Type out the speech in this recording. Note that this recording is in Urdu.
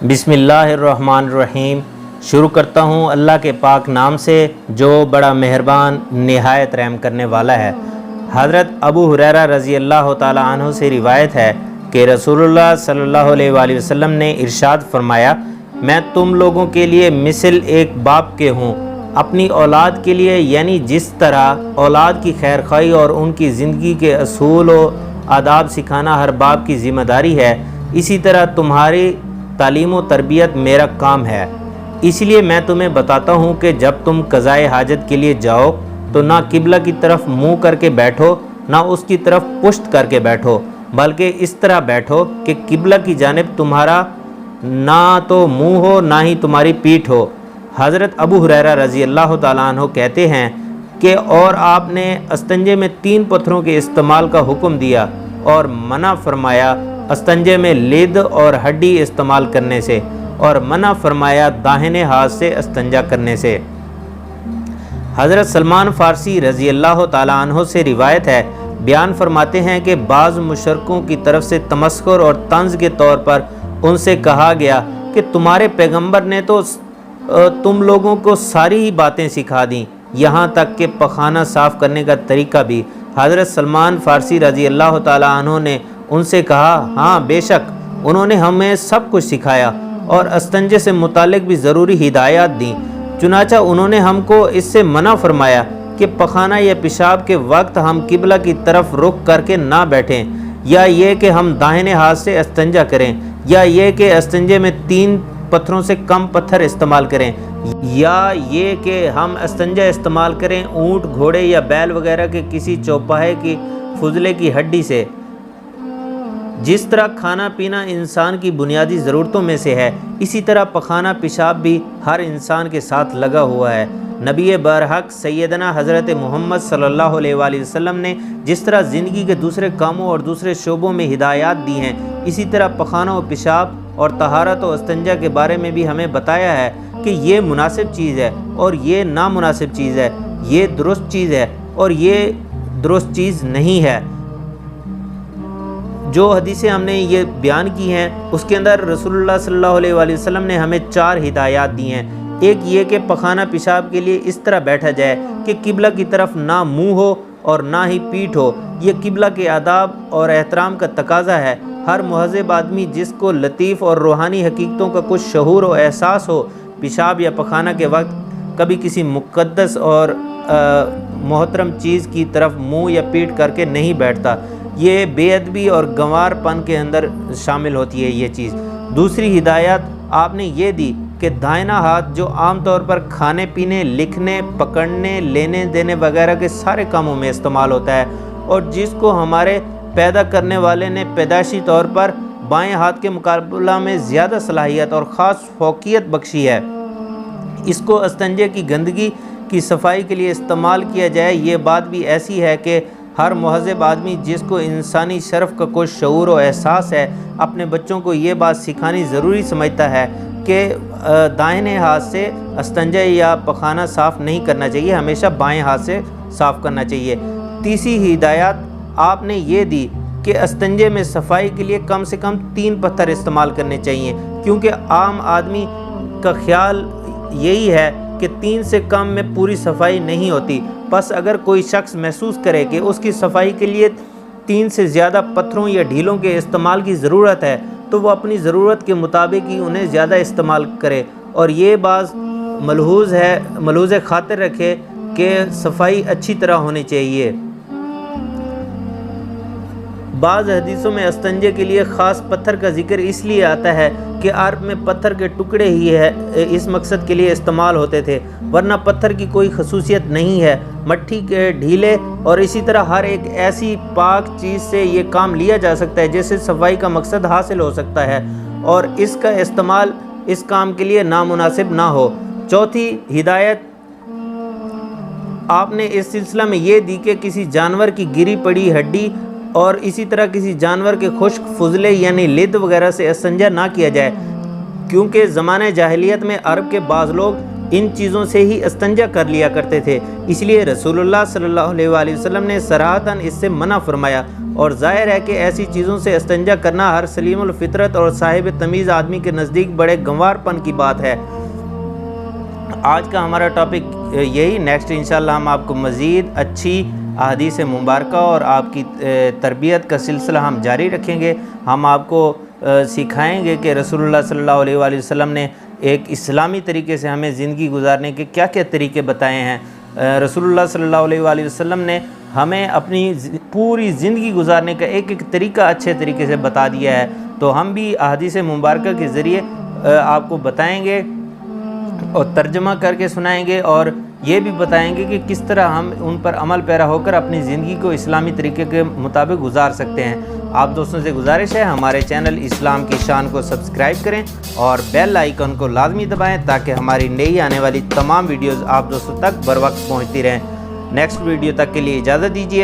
بسم اللہ الرحمن الرحیم۔ شروع کرتا ہوں اللہ کے پاک نام سے جو بڑا مہربان نہایت رحم کرنے والا ہے۔ حضرت ابو ہریرہ رضی اللہ تعالیٰ عنہ سے روایت ہے کہ رسول اللہ صلی اللہ علیہ وآلہ وسلم نے ارشاد فرمایا، میں تم لوگوں کے لیے مثل ایک باپ کے ہوں، اپنی اولاد کے لیے، یعنی جس طرح اولاد کی خیر خواہی اور ان کی زندگی کے اصول و آداب سکھانا ہر باپ کی ذمہ داری ہے، اسی طرح تمہاری تعلیم و تربیت میرا کام ہے۔ اس لیے میں تمہیں بتاتا ہوں کہ جب تم قضائے حاجت کے لیے جاؤ تو نہ قبلہ کی طرف منہ کر کے بیٹھو نہ اس کی طرف پشت کر کے بیٹھو، بلکہ اس طرح بیٹھو کہ قبلہ کی جانب تمہارا نہ تو منہ ہو نہ ہی تمہاری پیٹھ ہو۔ حضرت ابو ہریرہ رضی اللہ تعالیٰ عنہ کہتے ہیں کہ اور آپ نے استنجے میں 3 پتھروں کے استعمال کا حکم دیا اور منع فرمایا استنجے میں لد اور ہڈی استعمال کرنے سے، اور منع فرمایا داہنے ہاتھ سے استنجا کرنے سے۔ حضرت سلمان فارسی رضی اللہ تعالیٰ عنہ سے روایت ہے، بیان فرماتے ہیں کہ بعض مشرکوں کی طرف سے تمسخر اور طنز کے طور پر ان سے کہا گیا کہ تمہارے پیغمبر نے تو تم لوگوں کو ساری ہی باتیں سکھا دیں، یہاں تک کہ پخانہ صاف کرنے کا طریقہ بھی۔ حضرت سلمان فارسی رضی اللہ تعالیٰ عنہ نے ان سے کہا، ہاں بے شک انہوں نے ہمیں سب کچھ سکھایا اور استنجے سے متعلق بھی ضروری ہدایات دیں، چنانچہ انہوں نے ہم کو اس سے منع فرمایا کہ پخانہ یا پیشاب کے وقت ہم قبلہ کی طرف رخ کر کے نہ بیٹھیں، یا یہ کہ ہم داہنے ہاتھ سے استنجا کریں، یا یہ کہ استنجے میں 3 پتھروں سے کم پتھر استعمال کریں، یا یہ کہ ہم استنجا استعمال کریں اونٹ، گھوڑے یا بیل وغیرہ کے کسی چوپاہے کی فضلے کی ہڈی سے۔ جس طرح کھانا پینا انسان کی بنیادی ضرورتوں میں سے ہے، اسی طرح پخانہ پیشاب بھی ہر انسان کے ساتھ لگا ہوا ہے۔ نبی برحق سیدنا حضرت محمد صلی اللہ علیہ وآلہ وسلم نے جس طرح زندگی کے دوسرے کاموں اور دوسرے شعبوں میں ہدایات دی ہیں، اسی طرح پخانہ و پیشاب اور طہارت و استنجا کے بارے میں بھی ہمیں بتایا ہے کہ یہ مناسب چیز ہے اور یہ نامناسب چیز ہے، یہ درست چیز ہے اور یہ درست چیز نہیں ہے۔ جو حدیثیں ہم نے یہ بیان کی ہیں اس کے اندر رسول اللہ صلی اللہ علیہ وآلہ وسلم نے ہمیں 4 ہدایات دی ہیں۔ ایک یہ کہ پخانہ پیشاب کے لیے اس طرح بیٹھا جائے کہ قبلہ کی طرف نہ منہ ہو اور نہ ہی پیٹھ ہو، یہ قبلہ کے آداب اور احترام کا تقاضا ہے۔ ہر مہذب آدمی جس کو لطیف اور روحانی حقیقتوں کا کچھ شعور و احساس ہو، پیشاب یا پخانہ کے وقت کبھی کسی مقدس اور محترم چیز کی طرف منہ یا پیٹھ کر کے نہیں بیٹھتا، یہ بے ادبی اور گنوار پن کے اندر شامل ہوتی ہے یہ چیز۔ دوسری ہدایت آپ نے یہ دی کہ دائنا ہاتھ جو عام طور پر کھانے پینے، لکھنے، پکڑنے، لینے دینے وغیرہ کے سارے کاموں میں استعمال ہوتا ہے، اور جس کو ہمارے پیدا کرنے والے نے پیدائشی طور پر بائیں ہاتھ کے مقابلہ میں زیادہ صلاحیت اور خاص فوقیت بخشی ہے، اس کو استنجے کی گندگی کی صفائی کے لیے استعمال کیا جائے۔ یہ بات بھی ایسی ہے کہ ہر مہذب آدمی جس کو انسانی شرف کا کوئی شعور و احساس ہے، اپنے بچوں کو یہ بات سکھانی ضروری سمجھتا ہے کہ دائیں ہاتھ سے استنجا یا پخانہ صاف نہیں کرنا چاہیے، ہمیشہ بائیں ہاتھ سے صاف کرنا چاہیے۔ تیسری ہدایت آپ نے یہ دی کہ استنجے میں صفائی کے لیے کم سے کم 3 پتھر استعمال کرنے چاہیے، کیونکہ عام آدمی کا خیال یہی ہے کہ 3 سے کم میں پوری صفائی نہیں ہوتی۔ بس اگر کوئی شخص محسوس کرے کہ اس کی صفائی کے لیے 3 سے زیادہ پتھروں یا ڈھیلوں کے استعمال کی ضرورت ہے تو وہ اپنی ضرورت کے مطابق ہی انہیں زیادہ استعمال کرے، اور یہ بات ملحوظ خاطر رکھے کہ صفائی اچھی طرح ہونی چاہیے۔ بعض حدیثوں میں استنجے کے لیے خاص پتھر کا ذکر اس لیے آتا ہے کہ عرب میں پتھر کے ٹکڑے ہی اس مقصد کے لیے استعمال ہوتے تھے، ورنہ پتھر کی کوئی خصوصیت نہیں ہے۔ مٹی کے ڈھیلے اور اسی طرح ہر ایک ایسی پاک چیز سے یہ کام لیا جا سکتا ہے جس سے صفائی کا مقصد حاصل ہو سکتا ہے اور اس کا استعمال اس کام کے لیے نامناسب نہ ہو۔ چوتھی ہدایت آپ نے اس سلسلہ میں یہ دی کہ کسی جانور کی گری پڑی ہڈی اور اسی طرح کسی جانور کے خشک فضلے یعنی لد وغیرہ سے استنجا نہ کیا جائے، کیونکہ زمانہ جاہلیت میں عرب کے بعض لوگ ان چیزوں سے ہی استنجا کر لیا کرتے تھے، اس لیے رسول اللہ صلی اللہ علیہ وآلہ وسلم نے صراحتاً اس سے منع فرمایا۔ اور ظاہر ہے کہ ایسی چیزوں سے استنجا کرنا ہر سلیم الفطرت اور صاحب تمیز آدمی کے نزدیک بڑے گنوار پن کی بات ہے۔ آج کا ہمارا ٹاپک یہی، نیکسٹ انشاءاللہ ہم آپ کو مزید اچھی احادیث مبارکہ اور آپ کی تربیت کا سلسلہ ہم جاری رکھیں گے۔ ہم آپ کو سکھائیں گے کہ رسول اللہ صلی اللہ علیہ وآلہ وسلم نے ایک اسلامی طریقے سے ہمیں زندگی گزارنے کے کیا کیا طریقے بتائے ہیں۔ رسول اللہ صلی اللہ علیہ وآلہ وسلم نے ہمیں اپنی پوری زندگی گزارنے کا ایک ایک طریقہ اچھے طریقے سے بتا دیا ہے، تو ہم بھی احادیث مبارکہ کے ذریعے آپ کو بتائیں گے اور ترجمہ کر کے سنائیں گے، اور یہ بھی بتائیں گے کہ کس طرح ہم ان پر عمل پیرا ہو کر اپنی زندگی کو اسلامی طریقے کے مطابق گزار سکتے ہیں۔ آپ دوستوں سے گزارش ہے ہمارے چینل اسلام کی شان کو سبسکرائب کریں اور بیل آئیکن کو لازمی دبائیں تاکہ ہماری نئی آنے والی تمام ویڈیوز آپ دوستوں تک بر وقت پہنچتی رہیں۔ نیکسٹ ویڈیو تک کے لیے اجازت دیجیے۔